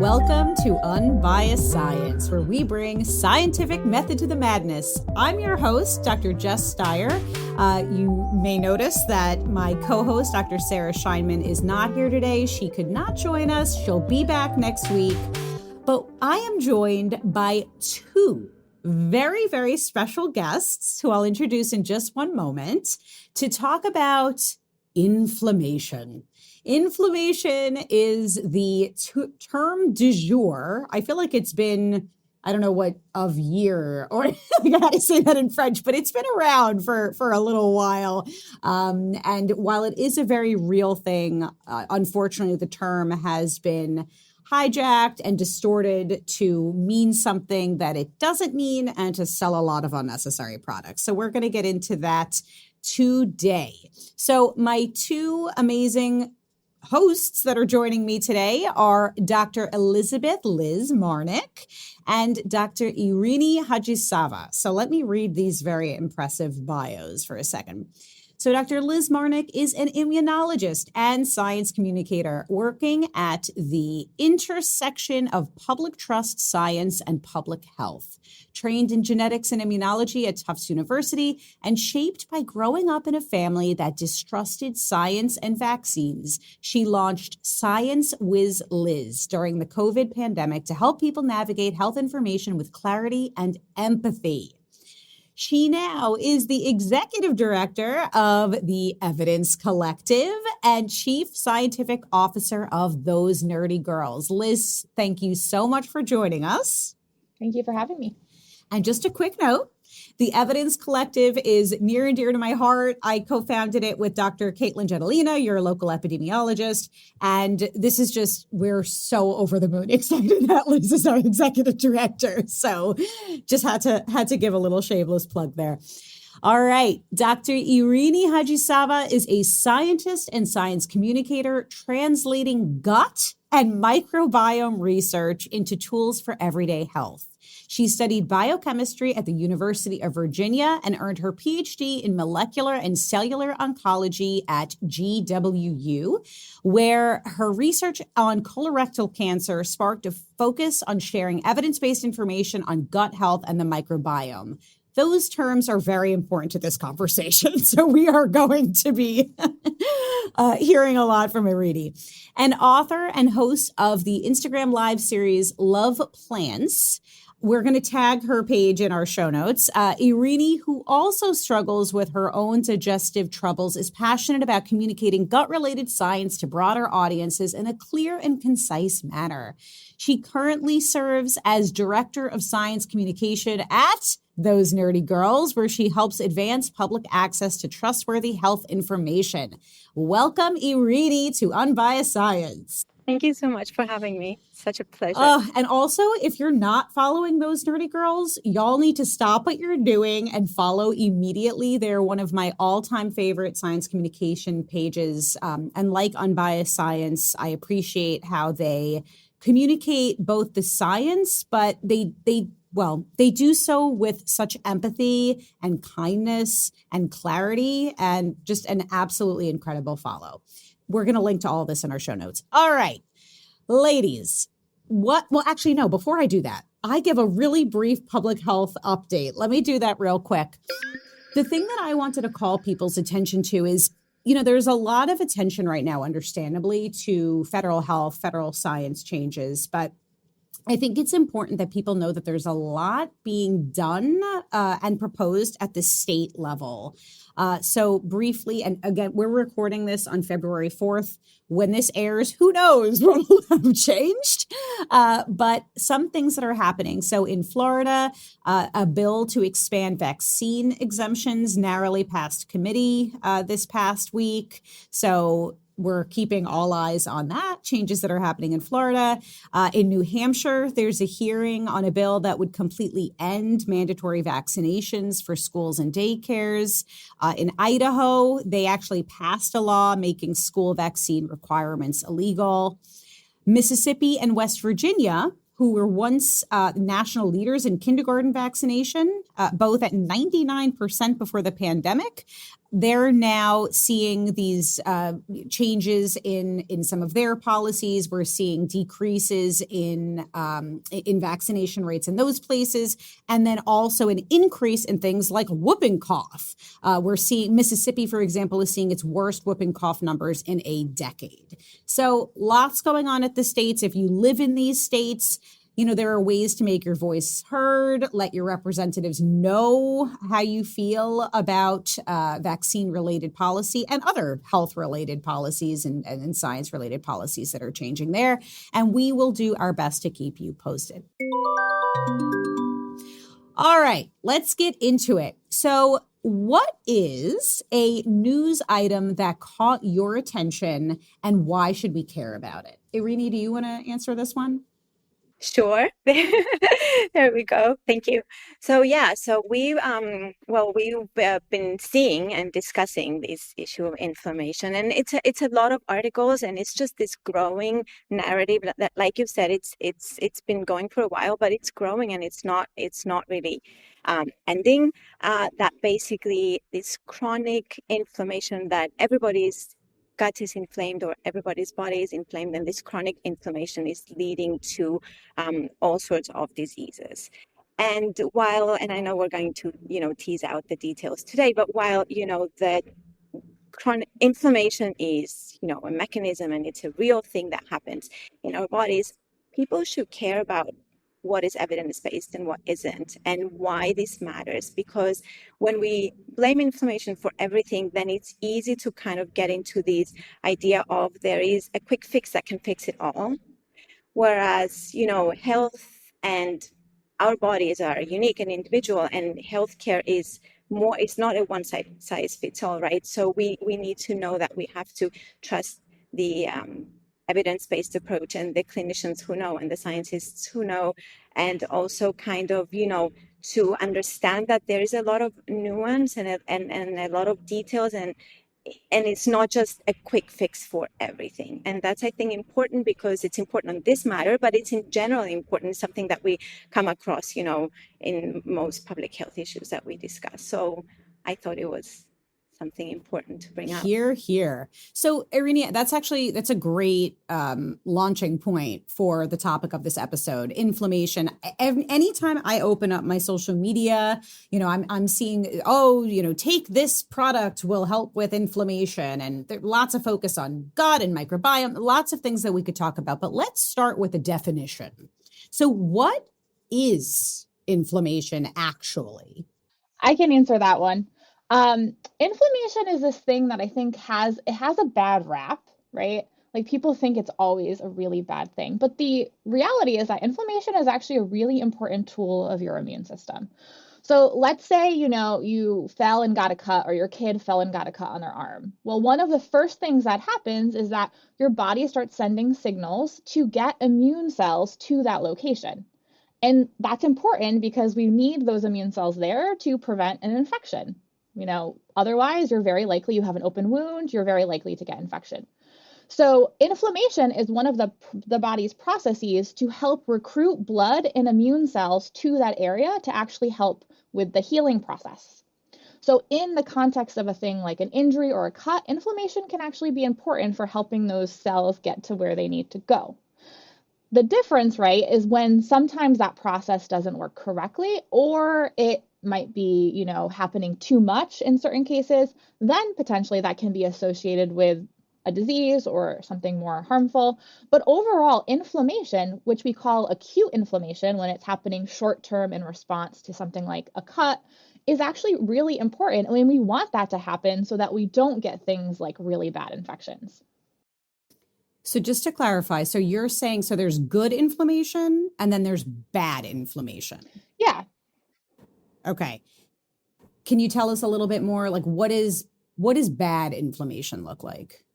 Welcome to Unbiased Science, where we bring scientific method to the madness. I'm your host, Dr. Jess Steyer. You may notice that my co-host, Dr. Sarah Scheinman, is not here today. She could not join us. She'll be back next week. But I am joined by two very, very special guests who I'll introduce in just one moment to talk about inflammation. Inflammation is the term du jour. I feel like it's been, I don't know what of year, or I how to say that in French, but it's been around for a little while. And while it is a very real thing, unfortunately, the term has been hijacked and distorted to mean something that it doesn't mean and to sell a lot of unnecessary products. So we're going to get into that today. So my two amazing hosts that are joining me today are Dr. Elizabeth Liz Marnik and Dr. Irini Hadjisavva. So let me read these very impressive bios for a second. So Dr. Liz Marnik is an immunologist and science communicator working at the intersection of public trust science and public health. Trained in genetics and immunology at Tufts University and shaped by growing up in a family that distrusted science and vaccines, she launched Science Wiz Liz during the COVID pandemic to help people navigate health information with clarity and empathy. She now is the executive director of the Evidence Collective and chief scientific officer of Those Nerdy Girls. Liz, thank you so much for joining us. Thank you for having me. And just a quick note, the Evidence Collective is near and dear to my heart. I co-founded it with Dr. Caitlin Gentilina, your local epidemiologist. And this is just, we're so over the moon excited that Liz is our executive director. So just had to give a little shameless plug there. All right. Dr. Irini Hadjisavva is a scientist and science communicator translating gut and microbiome research into tools for everyday health. She studied biochemistry at the University of Virginia and earned her PhD in molecular and cellular oncology at GWU, where her research on colorectal cancer sparked a focus on sharing evidence-based information on gut health and the microbiome. Those terms are very important to this conversation, so we are going to be hearing a lot from Irini. An author and host of the Instagram live series Love Plants. We're going to tag her page in our show notes. Irini, who also struggles with her own digestive troubles, is passionate about communicating gut-related science to broader audiences in a clear and concise manner. She currently serves as Director of Science Communication at Those Nerdy Girls, where she helps advance public access to trustworthy health information. Welcome, Irini, to Unbiased Science. Thank you so much for having me. Such a pleasure. And also, if you're not following Those Nerdy Girls, y'all need to stop what you're doing and follow immediately. They're one of my all-time favorite science communication pages. And like Unbiased Science, I appreciate how they communicate both the science, but they do so with such empathy and kindness and clarity and just an absolutely incredible follow. We're going to link to all this in our show notes. All right, ladies, before I do that, I give a really brief public health update. Let me do that real quick. The thing that I wanted to call people's attention to is, there's a lot of attention right now, understandably, to federal health, federal science changes, but I think it's important that people know that there's a lot being done and proposed at the state level. So briefly, and again, we're recording this on February 4th. When this airs, who knows what will have changed? But some things that are happening. So in Florida, a bill to expand vaccine exemptions narrowly passed committee this past week. So we're keeping all eyes on that, changes that are happening in Florida. In New Hampshire, there's a hearing on a bill that would completely end mandatory vaccinations for schools and daycares. In Idaho, they actually passed a law making school vaccine requirements illegal. Mississippi and West Virginia, who were once national leaders in kindergarten vaccination, both at 99% before the pandemic, they're now seeing these changes in some of their policies. We're seeing decreases in vaccination rates in those places, and then also an increase in things like whooping cough. We're seeing Mississippi, for example, is seeing its worst whooping cough numbers in a decade. So lots going on at the states. If you live in these states, there are ways to make your voice heard. Let your representatives know how you feel about vaccine-related policy and other health-related policies and science-related policies that are changing there. And we will do our best to keep you posted. All right, let's get into it. So what is a news item that caught your attention, and why should we care about it? Irini, do you want to answer this one? Sure. There we go. Thank you. So we've been seeing and discussing this issue of inflammation, and it's a lot of articles, and it's just this growing narrative that like you said, it's been going for a while, but it's growing, and it's not really ending. That basically this chronic inflammation that everybody's gut is inflamed or everybody's body is inflamed, and this chronic inflammation is leading to all sorts of diseases. And I know we're going to, tease out the details today, but while, the chronic inflammation is, a mechanism and it's a real thing that happens in our bodies, people should care about what is evidence-based and what isn't, and why this matters. Because when we blame inflammation for everything, then it's easy to kind of get into this idea of there is a quick fix that can fix it all. Whereas, health and our bodies are unique and individual, and healthcare is more, it's not a one size fits all, right? So we need to know that we have to trust the evidence-based approach and the clinicians who know and the scientists who know, and also kind of, to understand that there is a lot of nuance and a lot of details, and it's not just a quick fix for everything. And that's, I think, important, because it's important on this matter, but it's in general important, something that we come across, in most public health issues that we discuss. So I thought it was something important to bring up. Here. So Irini, that's a great launching point for the topic of this episode, inflammation. Anytime I open up my social media, I'm seeing, take this product will help with inflammation, and there's lots of focus on gut and microbiome, lots of things that we could talk about. But let's start with a definition. So what is inflammation actually? I can answer that one. Inflammation is this thing that I think has a bad rap, right? Like, people think it's always a really bad thing, but the reality is that inflammation is actually a really important tool of your immune system. So let's say, you fell and got a cut, or your kid fell and got a cut on their arm. Well, one of the first things that happens is that your body starts sending signals to get immune cells to that location. And that's important because we need those immune cells there to prevent an infection. Otherwise, you're very likely, you have an open wound, you're very likely to get infection. So inflammation is one of the body's processes to help recruit blood and immune cells to that area to actually help with the healing process. So in the context of a thing like an injury or a cut, inflammation can actually be important for helping those cells get to where they need to go. The difference, right, is when sometimes that process doesn't work correctly, or it might be, happening too much in certain cases, then potentially that can be associated with a disease or something more harmful. But overall, inflammation, which we call acute inflammation when it's happening short-term in response to something like a cut, is actually really important. I mean, we want that to happen so that we don't get things like really bad infections. So just to clarify, so you're saying, so there's good inflammation and then there's bad inflammation? Yeah. Okay. Can you tell us a little bit more, like what does bad inflammation look like?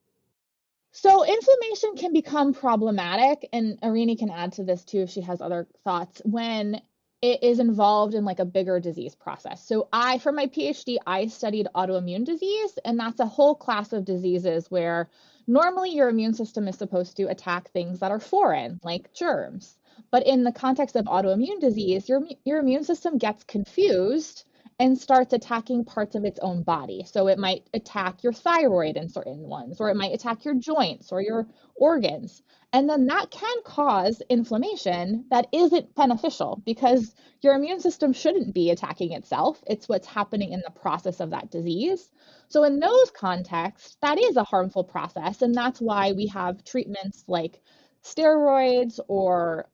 So inflammation can become problematic, and Irini can add to this too if she has other thoughts, when it is involved in like a bigger disease process. So for my PhD, I studied autoimmune disease, and that's a whole class of diseases where normally your immune system is supposed to attack things that are foreign, like germs. But in the context of autoimmune disease, your immune system gets confused and starts attacking parts of its own body. So it might attack your thyroid in certain ones, or it might attack your joints or your organs. And then that can cause inflammation that isn't beneficial because your immune system shouldn't be attacking itself. It's what's happening in the process of that disease. So in those contexts, that is a harmful process. And that's why we have treatments like steroids or,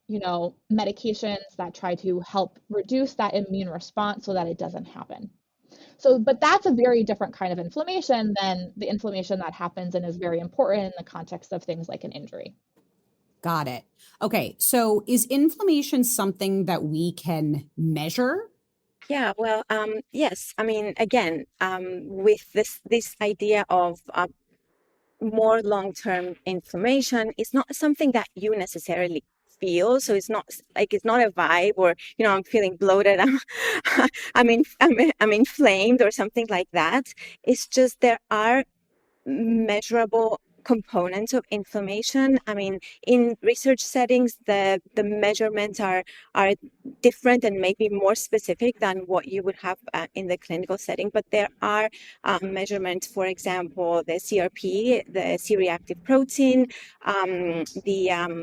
medications that try to help reduce that immune response so that it doesn't happen. So, but that's a very different kind of inflammation than the inflammation that happens and is very important in the context of things like an injury. Got it. Okay. So is inflammation something that we can measure? Yeah, well, yes. I mean, again, with this idea of more long-term inflammation, it's not something that you necessarily feel. So it's not a vibe, or I'm feeling bloated, I'm inflamed or something like that. It's just there are measurable components of inflammation. I mean, in research settings, the measurements are different and maybe more specific than what you would have in the clinical setting. But there are measurements, for example, the CRP, the C-reactive protein, the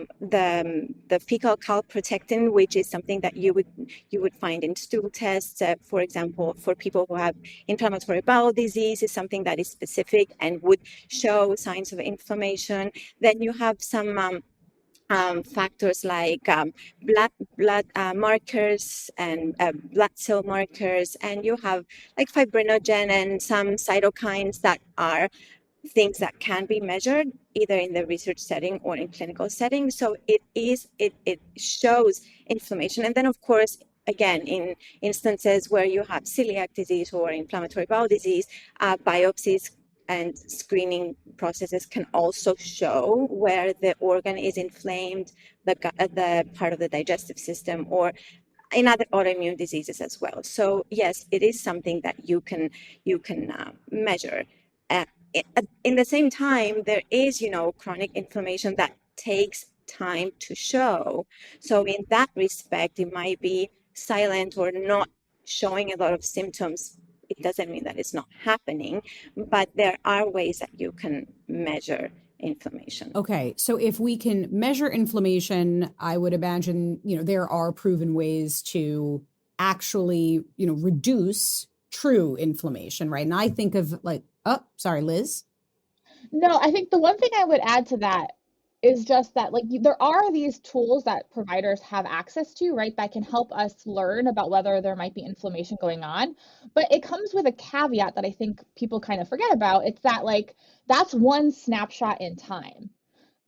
fecal calprotectin, which is something that you would find in stool tests. For example, for people who have inflammatory bowel disease, is something that is specific and would show signs of inflammation. Then you have some factors like blood markers and blood cell markers, and you have like fibrinogen and some cytokines that are things that can be measured either in the research setting or in clinical setting. So it shows inflammation. And then, of course, again, in instances where you have celiac disease or inflammatory bowel disease, biopsies and screening processes can also show where the organ is inflamed, the part of the digestive system, or in other autoimmune diseases as well. So yes, it is something that you can measure. In the same time, there is chronic inflammation that takes time to show. So in that respect, it might be silent or not showing a lot of symptoms. It doesn't mean that it's not happening, but there are ways that you can measure inflammation. Okay. So if we can measure inflammation, I would imagine, there are proven ways to actually, reduce true inflammation, right? And I think of sorry, Liz. No, I think the one thing I would add to that is just that there are these tools that providers have access to, right, that can help us learn about whether there might be inflammation going on. But it comes with a caveat that I think people kind of forget about. It's that that's one snapshot in time.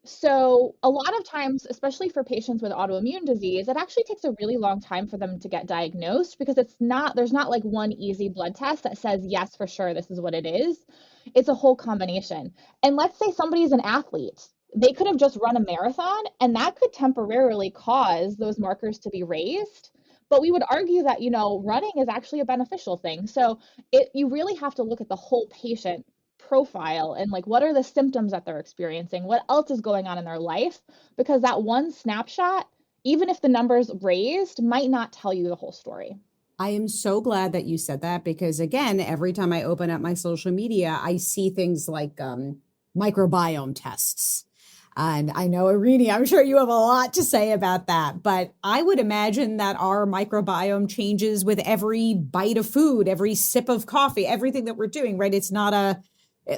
So a lot of times, especially for patients with autoimmune disease, it actually takes a really long time for them to get diagnosed because there's not like one easy blood test that says, yes, for sure, this is what it is. It's a whole combination. And let's say somebody's an athlete. They could have just run a marathon, and that could temporarily cause those markers to be raised. But we would argue that, running is actually a beneficial thing. So you really have to look at the whole patient profile and what are the symptoms that they're experiencing, what else is going on in their life, because that one snapshot, even if the number's raised, might not tell you the whole story. I am so glad that you said that because, again, every time I open up my social media, I see things like microbiome tests. And I know, Irini, I'm sure you have a lot to say about that, but I would imagine that our microbiome changes with every bite of food, every sip of coffee, everything that we're doing, right? It's not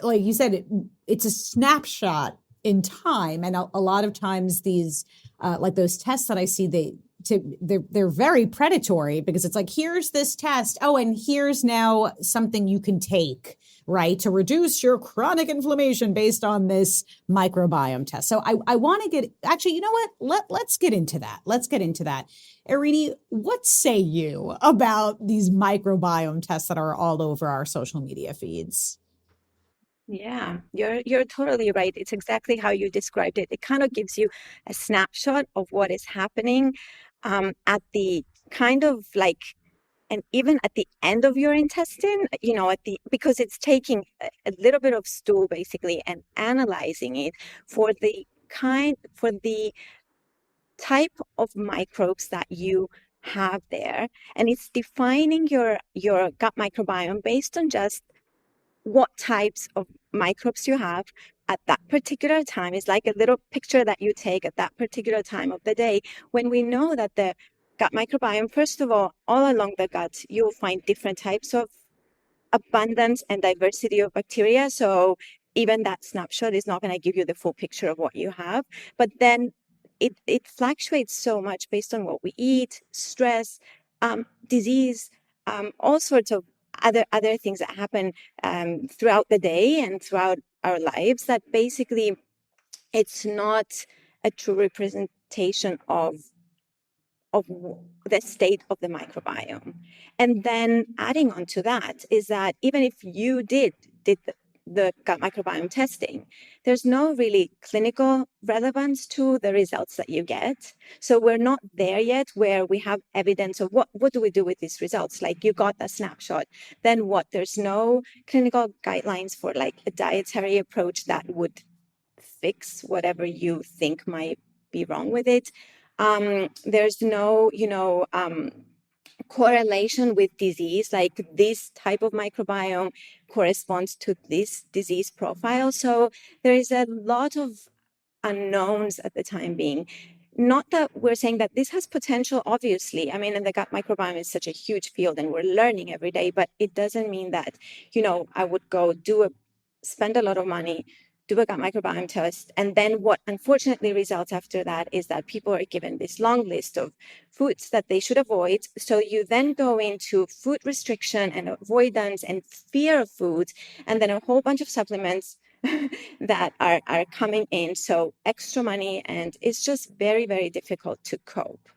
like you said, it's a snapshot in time. And a lot of times these, like those tests that I see, they're very predatory because it's like, here's this test. Oh, and here's now something you can take, right, to reduce your chronic inflammation based on this microbiome test. So I want to actually, you know what? Let's get into that. Irini, what say you about these microbiome tests that are all over our social media feeds? Yeah, you're totally right. It's exactly how you described it. It kind of gives you a snapshot of what is happening at the kind of and even at the end of your intestine, because it's taking a little bit of stool basically and analyzing it for the type of microbes that you have there, and it's defining your gut microbiome based on just what types of microbes you have at that particular time. Is like a little picture that you take at that particular time of the day, when we know that the gut microbiome, first of all along the gut, you'll find different types of abundance and diversity of bacteria. So even that snapshot is not going to give you the full picture of what you have. But then it fluctuates so much based on what we eat, stress, disease, all sorts of other things that happen throughout the day and throughout our lives, that basically it's not a true representation of the state of the microbiome. And then adding on to that is that even if you did the gut microbiome testing, there's no really clinical relevance to the results that you get. So we're not there yet where we have evidence of what do we do with these results? Like, you got a snapshot, then what? There's no clinical guidelines for like a dietary approach that would fix whatever you think might be wrong with it. There's no, correlation with disease, like this type of microbiome corresponds to this disease profile. So there is a lot of unknowns at the time being. Not that we're saying that this has potential, obviously. I mean, and the gut microbiome is such a huge field and we're learning every day, but it doesn't mean that, I would go spend a lot of money, do a gut microbiome test, and then what unfortunately results after that is that people are given this long list of foods that they should avoid. So you then go into food restriction and avoidance and fear of foods, and then a whole bunch of supplements that are coming in. So extra money, and it's just very, very difficult to cope.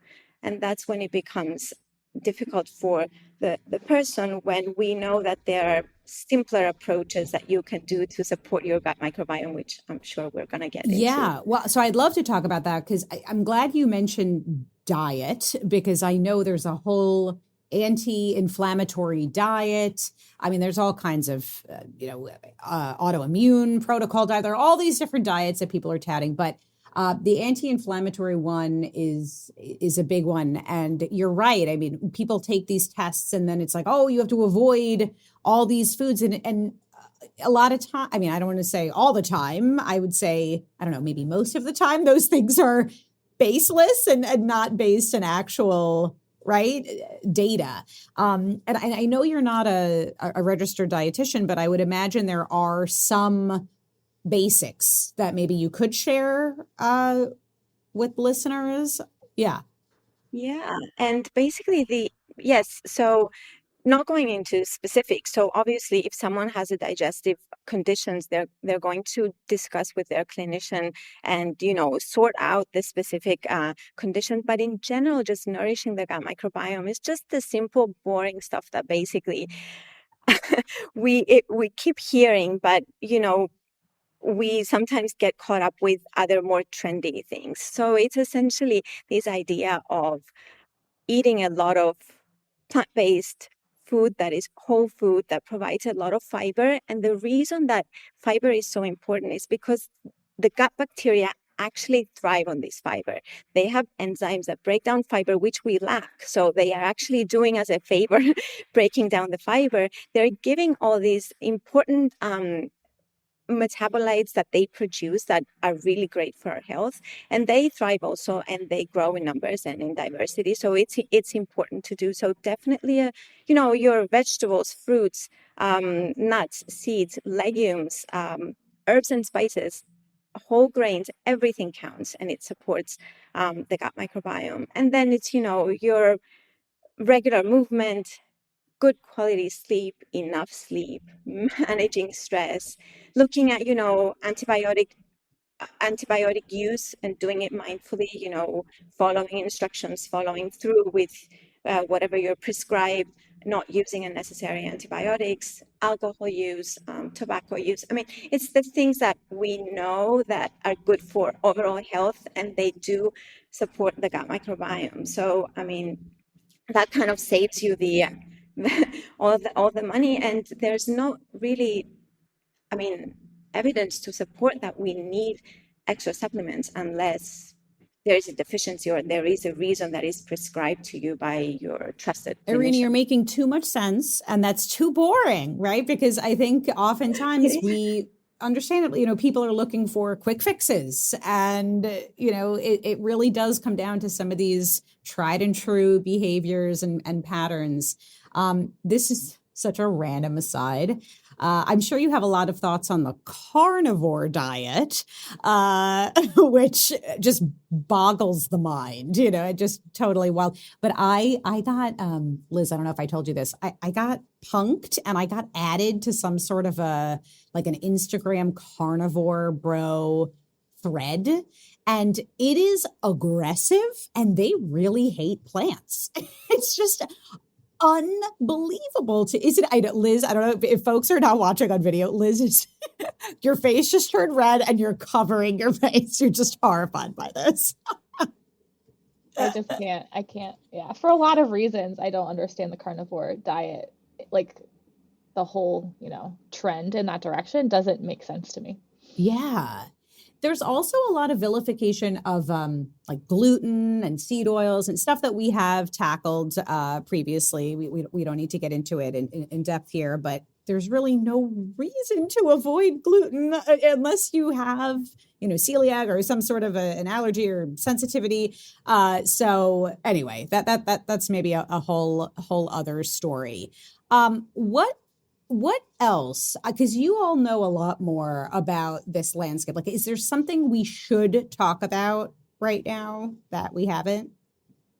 And that's when it becomes difficult for the person, when we know that there are simpler approaches that you can do to support your gut microbiome, which I'm sure we're going to get into. Yeah, well, so I'd love to talk about that, because I'm glad you mentioned diet, because I know there's a whole anti-inflammatory diet. I mean, there's all kinds of, autoimmune protocol diet. There are all these different diets that people are touting, but the anti-inflammatory one is a big one. And you're right. I mean, people take these tests and then it's like, oh, you have to avoid all these foods. And a lot of time, I mean, I don't want to say all the time. I would say, I don't know, maybe most of the time, those things are baseless and not based on actual data. And I know you're not a registered dietitian, but I would imagine there are some basics that maybe you could share with listeners. Yeah. And basically yes. So not going into specifics. So obviously, if someone has a digestive conditions, they're going to discuss with their clinician and, sort out the specific condition. But in general, just nourishing the gut microbiome is just the simple, boring stuff that basically we keep hearing, but, we sometimes get caught up with other more trendy things. So it's essentially this idea of eating a lot of plant-based food that is whole food, that provides a lot of fiber. And the reason that fiber is so important is because the gut bacteria actually thrive on this fiber. They have enzymes that break down fiber, which we lack. So they are actually doing us a favor, breaking down the fiber. They're giving all these important metabolites that they produce that are really great for our health, and they thrive also, and they grow in numbers and in diversity. So it's important to do. So definitely, your vegetables, fruits, nuts, seeds, legumes, herbs and spices, whole grains, everything counts, and it supports the gut microbiome. And then it's your regular movement, good quality sleep, enough sleep, managing stress, looking at, antibiotic use and doing it mindfully, following instructions, following through with whatever you're prescribed, not using unnecessary antibiotics, alcohol use, tobacco use. I mean, it's the things that we know that are good for overall health, and they do support the gut microbiome. So, I mean, that kind of saves you all the money, and there's no really, evidence to support that we need extra supplements unless there is a deficiency or there is a reason that is prescribed to you by your trusted Irini, clinician. you're making too much sense, and that's too boring, right? Because I think oftentimes we understandably, people are looking for quick fixes, and it really does come down to some of these tried and true behaviors and patterns. This is such a random aside. I'm sure you have a lot of thoughts on the carnivore diet, which just boggles the mind, it just totally wild. But I got, Liz, I don't know if I told you this, I got punked and I got added to some sort of an Instagram carnivore bro thread. And it is aggressive and they really hate plants. It's just unbelievable Liz, I don't know if folks are not watching on video. Liz, is your face just turned red and you're covering your face. You're just horrified by this. I can't. Yeah. For a lot of reasons, I don't understand the carnivore diet. Like the whole, trend in that direction doesn't make sense to me. Yeah. There's also a lot of vilification of gluten and seed oils and stuff that we have tackled previously. We don't need to get into it in depth here, but there's really no reason to avoid gluten unless you have, celiac or some sort of an allergy or sensitivity. So anyway, that's maybe a whole other story. What else? Because you all know a lot more about this landscape. Like, is there something we should talk about right now that we haven't?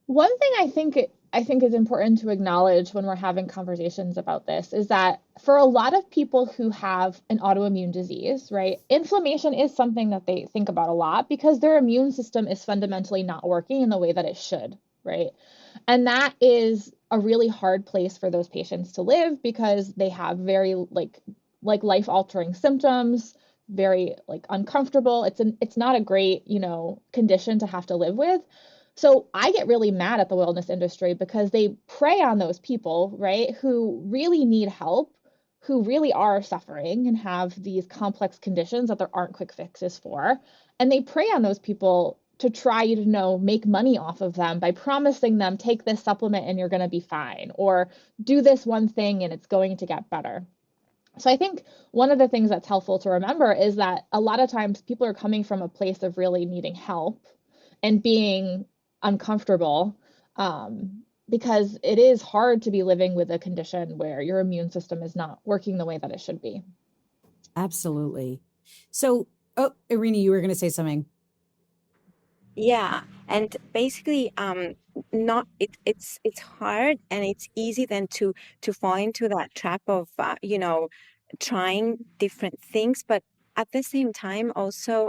One thing I think is important to acknowledge when we're having conversations about this is that for a lot of people who have an autoimmune disease, right, inflammation is something that they think about a lot because their immune system is fundamentally not working in the way that it should, right? And that is a really hard place for those patients to live because they have very like life-altering symptoms, very uncomfortable. It's not a great, condition to have to live with. So I get really mad at the wellness industry because they prey on those people, right, who really need help, who really are suffering and have these complex conditions that there aren't quick fixes for. And they prey on those people to try to, make money off of them by promising them, take this supplement and you're going to be fine, or do this one thing and it's going to get better. So I think one of the things that's helpful to remember is that a lot of times people are coming from a place of really needing help and being uncomfortable because it is hard to be living with a condition where your immune system is not working the way that it should be. Absolutely. So, Irini, you were going to say something. Yeah, and basically, it's hard and it's easy then to fall into that trap of trying different things, but at the same time also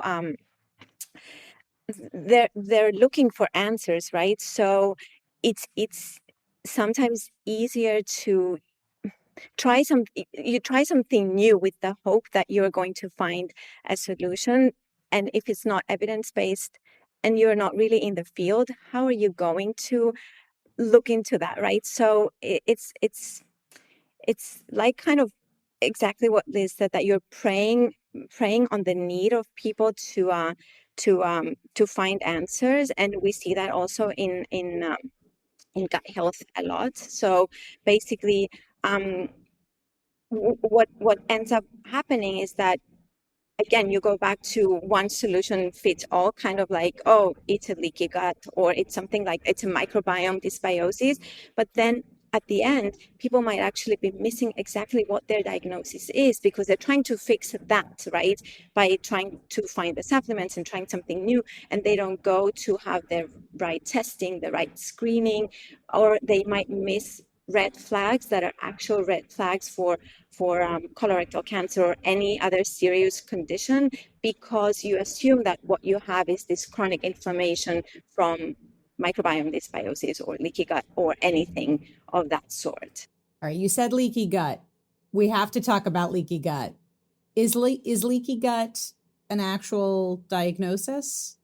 they're looking for answers, right? So it's sometimes easier to try something new with the hope that you're going to find a solution. And if it's not evidence-based and you're not really in the field, how are you going to look into that, right? So it's like kind of exactly what Liz said, that you're preying on the need of people to find answers. And we see that also in gut health a lot. So basically, what ends up happening is that, again, you go back to one solution fits all, kind of like, oh, it's a leaky gut, or it's something like it's a microbiome dysbiosis. But then at the end, people might actually be missing exactly what their diagnosis is because they're trying to fix that, right? By trying to find the supplements and trying something new, and they don't go to have the right testing, the right screening, or they might miss red flags that are actual red flags for colorectal cancer or any other serious condition, because you assume that what you have is this chronic inflammation from microbiome dysbiosis or leaky gut or anything of that sort. All right, you said leaky gut. We have to talk about leaky gut. Is leaky gut an actual diagnosis?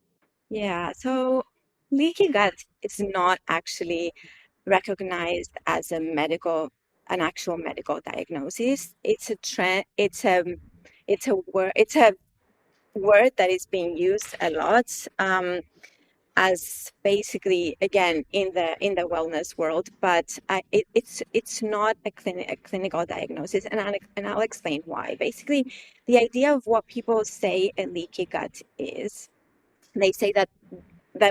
Yeah, so leaky gut is not actually recognized as an actual medical diagnosis. It's a word that is being used a lot. as basically, again, in the wellness world, but it's not a clinical diagnosis, and I'll explain why. Basically, the idea of what people say a leaky gut is, they say that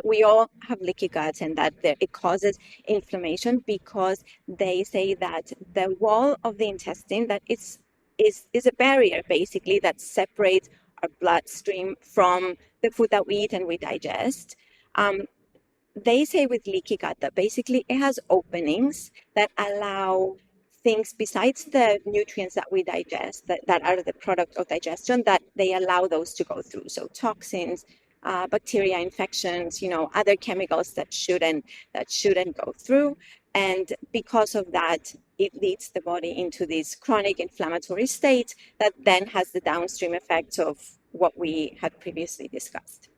we all have leaky gut and that it causes inflammation because they say that the wall of the intestine that is a barrier basically that separates our bloodstream from the food that we eat and we digest. They say with leaky gut that basically it has openings that allow things besides the nutrients that we digest that are the product of digestion, that they allow those to go through. So toxins, bacteria, infections, other chemicals that shouldn't go through. And because of that, it leads the body into this chronic inflammatory state that then has the downstream effects of what we had previously discussed.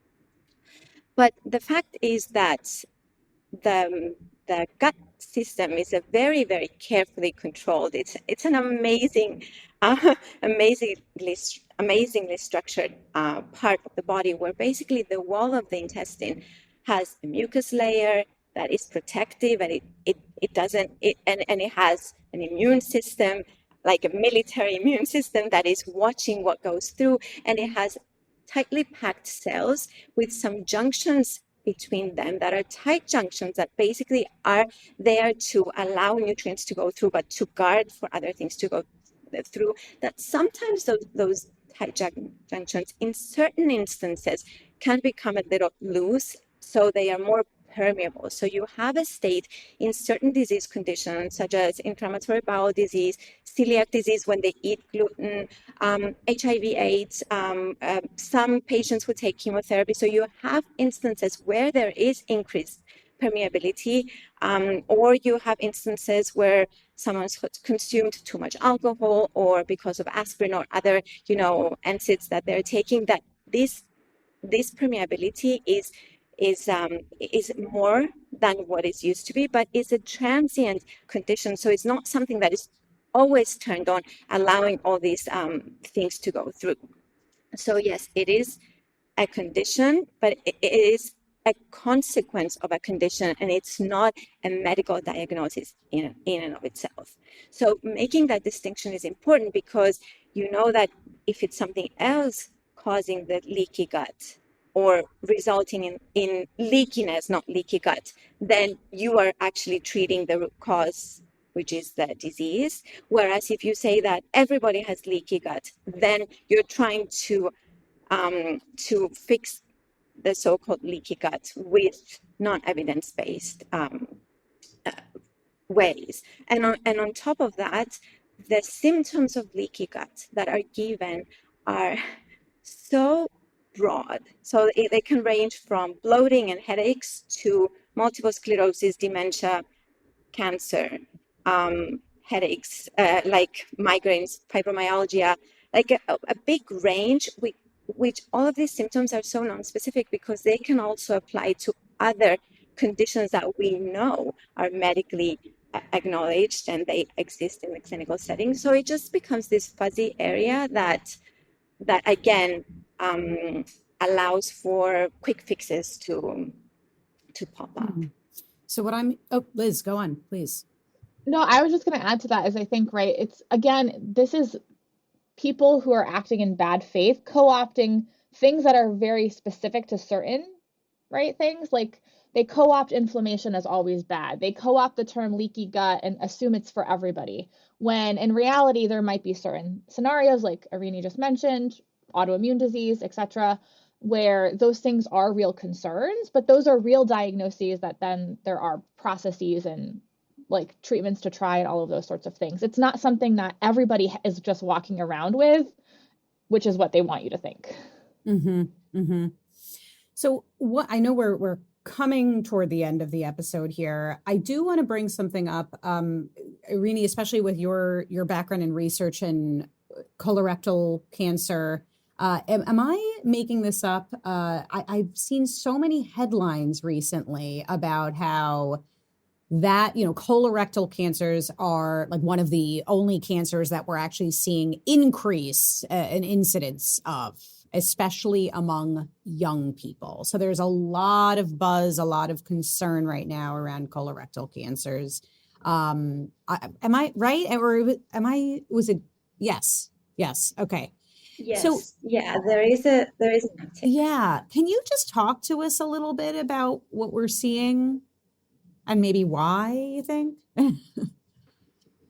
But the fact is that the gut system is a very, very carefully controlled. It's an amazingly structured part of the body, where basically the wall of the intestine has a mucus layer that is protective, and it has an immune system, like a military immune system, that is watching what goes through, and it has tightly packed cells with some junctions between them that are tight junctions that basically are there to allow nutrients to go through, but to guard for other things to go through. That sometimes those tight junctions in certain instances can become a little loose, so they are more permeable. So you have a state in certain disease conditions, such as inflammatory bowel disease, celiac disease when they eat gluten, HIV/AIDS, some patients who take chemotherapy. So you have instances where there is increased permeability, or you have instances where someone's consumed too much alcohol, or because of aspirin or other, NSAIDs that they're taking, that this permeability is more than what it used to be, but it's a transient condition. So it's not something that is always turned on, allowing all these things to go through. So yes, it is a condition, but it is a consequence of a condition, and it's not a medical diagnosis in and of itself. So making that distinction is important, because you know that if it's something else causing the leaky gut, or resulting in leakiness, not leaky gut, then you are actually treating the root cause, which is the disease. Whereas if you say that everybody has leaky gut, then you're trying to fix the so-called leaky gut with non-evidence-based ways. And on top of that, the symptoms of leaky gut that are given are so broad. So they can range from bloating and headaches to multiple sclerosis, dementia, cancer, headaches, like migraines, fibromyalgia, like a big range, which all of these symptoms are so non-specific because they can also apply to other conditions that we know are medically acknowledged and they exist in the clinical setting. So it just becomes this fuzzy area that again allows for quick fixes to pop up. So Liz, go on, please. No, I was just going to add to that, is I think, right, it's, again, this is people who are acting in bad faith, co-opting things that are very specific to certain, right, things. Like they co-opt inflammation as always bad. They co-opt the term leaky gut and assume it's for everybody, when in reality, there might be certain scenarios like Irini just mentioned, autoimmune disease, etc., where those things are real concerns, but those are real diagnoses that then there are processes and like treatments to try and all of those sorts of things. It's not something that everybody is just walking around with, which is what they want you to think. Mm-hmm. Mm-hmm. So I know we're coming toward the end of the episode here. I do want to bring something up, Irini, especially with your background in research in colorectal cancer. Am I making this up? I've seen so many headlines recently about how that, colorectal cancers are like one of the only cancers that we're actually seeing increase an incidence of. especially among young people. So there's a lot of buzz, a lot of concern right now around colorectal cancers. Am I right? Or was it? Yes. Yes. Okay. So Yes, yeah, there is an uptick. yeah, can you just talk to us a little bit about what we're seeing and maybe why you think?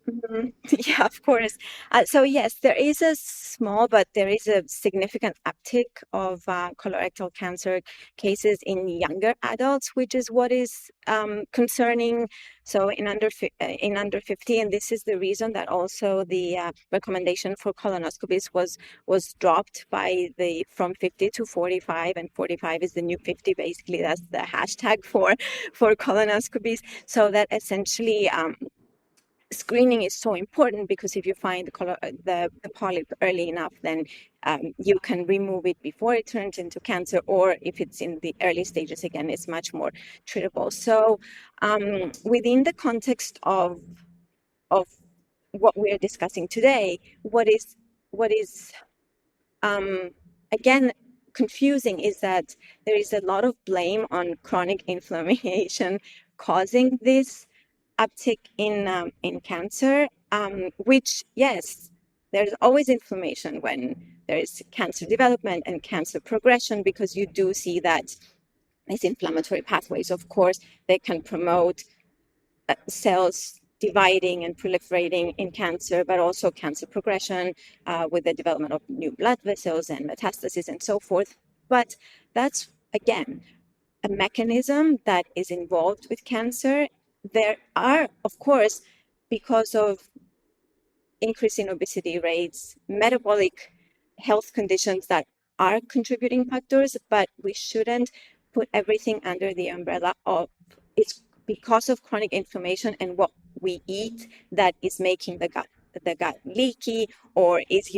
Mhm. Yeah, of course. So yes, there is a small, but there is a significant uptick of colorectal cancer cases in younger adults, which is what is concerning. So in under 50, and this is the reason that also the recommendation for colonoscopies was dropped by the from 50 to 45, and 45 is the new 50. Basically, that's the hashtag for colonoscopies. So that essentially. Screening is so important because if you find the polyp early enough, then you can remove it before it turns into cancer, or if it's in the early stages, again, it's much more treatable. So within the context of what we are discussing today, what is again confusing is that there is a lot of blame on chronic inflammation causing this uptick in cancer, which yes, there's always inflammation when there is cancer development and cancer progression, because you do see that these inflammatory pathways, of course, they can promote cells dividing and proliferating in cancer, but also cancer progression with the development of new blood vessels and metastases and so forth. But that's, again, a mechanism that is involved with cancer. There are, of course, because of increasing obesity rates, metabolic health conditions that are contributing factors, but we shouldn't put everything under the umbrella of it's because of chronic inflammation and what we eat that is making the gut leaky, or is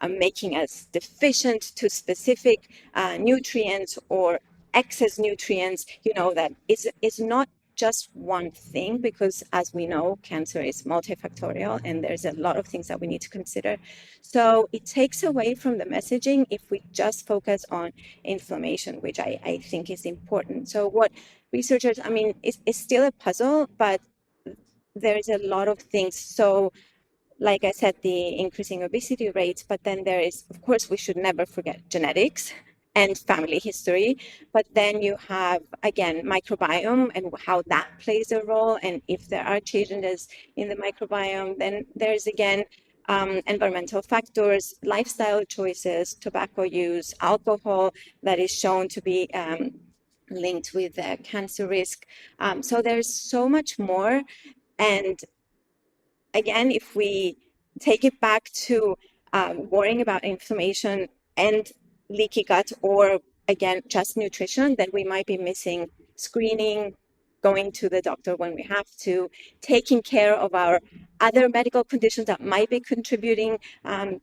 making us deficient to specific nutrients or excess nutrients. That is not just one thing, because as we know, cancer is multifactorial and there's a lot of things that we need to consider. So it takes away from the messaging if we just focus on inflammation, which I think is important. So what researchers, it's still a puzzle, but there's a lot of things. So like I said, the increasing obesity rates, but then there is, of course, we should never forget genetics and family history. But then you have, again, microbiome and how that plays a role. And if there are changes in the microbiome, then there's, again, environmental factors, lifestyle choices, tobacco use, alcohol, that is shown to be linked with cancer risk. So there's so much more. And again, if we take it back to worrying about inflammation and leaky gut, or again, just nutrition, then we might be missing screening, going to the doctor when we have to, taking care of our other medical conditions that might be contributing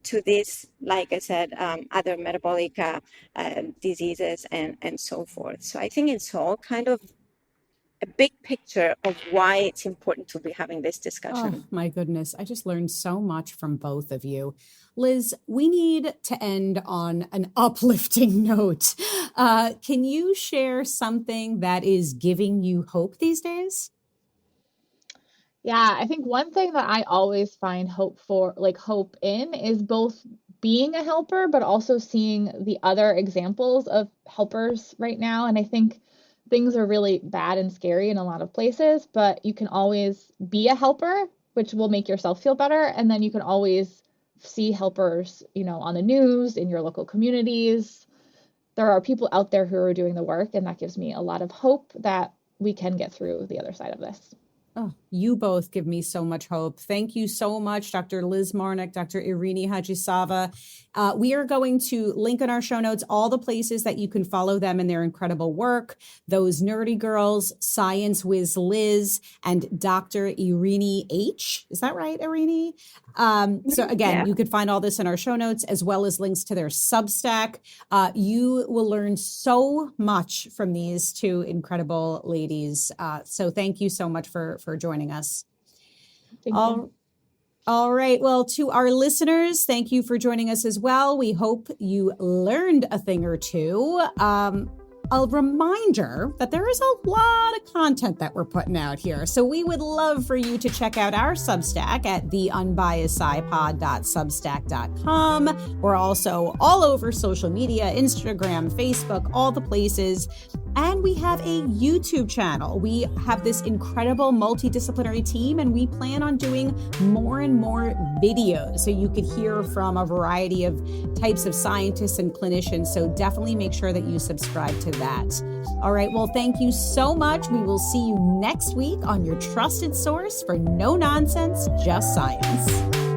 to this, like I said, other metabolic diseases and so forth. So I think it's all kind of a big picture of why it's important to be having this discussion. Oh, my goodness. I just learned so much from both of you. Liz, we need to end on an uplifting note. Can you share something that is giving you hope these days? Yeah, I think one thing that I always find hope in is both being a helper, but also seeing the other examples of helpers right now. And I think things are really bad and scary in a lot of places, but you can always be a helper, which will make yourself feel better. And then you can always see helpers, on the news, in your local communities. There are people out there who are doing the work, and that gives me a lot of hope that we can get through the other side of this. Oh, you both give me so much hope. Thank you so much, Dr. Liz Marnik, Dr. Irini Hadjisavva. We are going to link in our show notes all the places that you can follow them and their incredible work. Those Nerdy Girls, Science Wiz Liz, and Dr. Irini H. Is that right, Irini? So again, you could find all this in our show notes, as well as links to their Substack. You will learn so much from these two incredible ladies. So thank you so much for joining us. Thank you. All right. Well, to our listeners, thank you for joining us as well. We hope you learned a thing or two. A reminder that there is a lot of content that we're putting out here. So we would love for you to check out our Substack at theunbiasedscipod.substack.com. We're also all over social media, Instagram, Facebook, all the places. And we have a YouTube channel. We have this incredible multidisciplinary team, and we plan on doing more and more videos so you could hear from a variety of types of scientists and clinicians. So definitely make sure that you subscribe to that. All right. Well, thank you so much. We will see you next week on your trusted source for no nonsense, just science.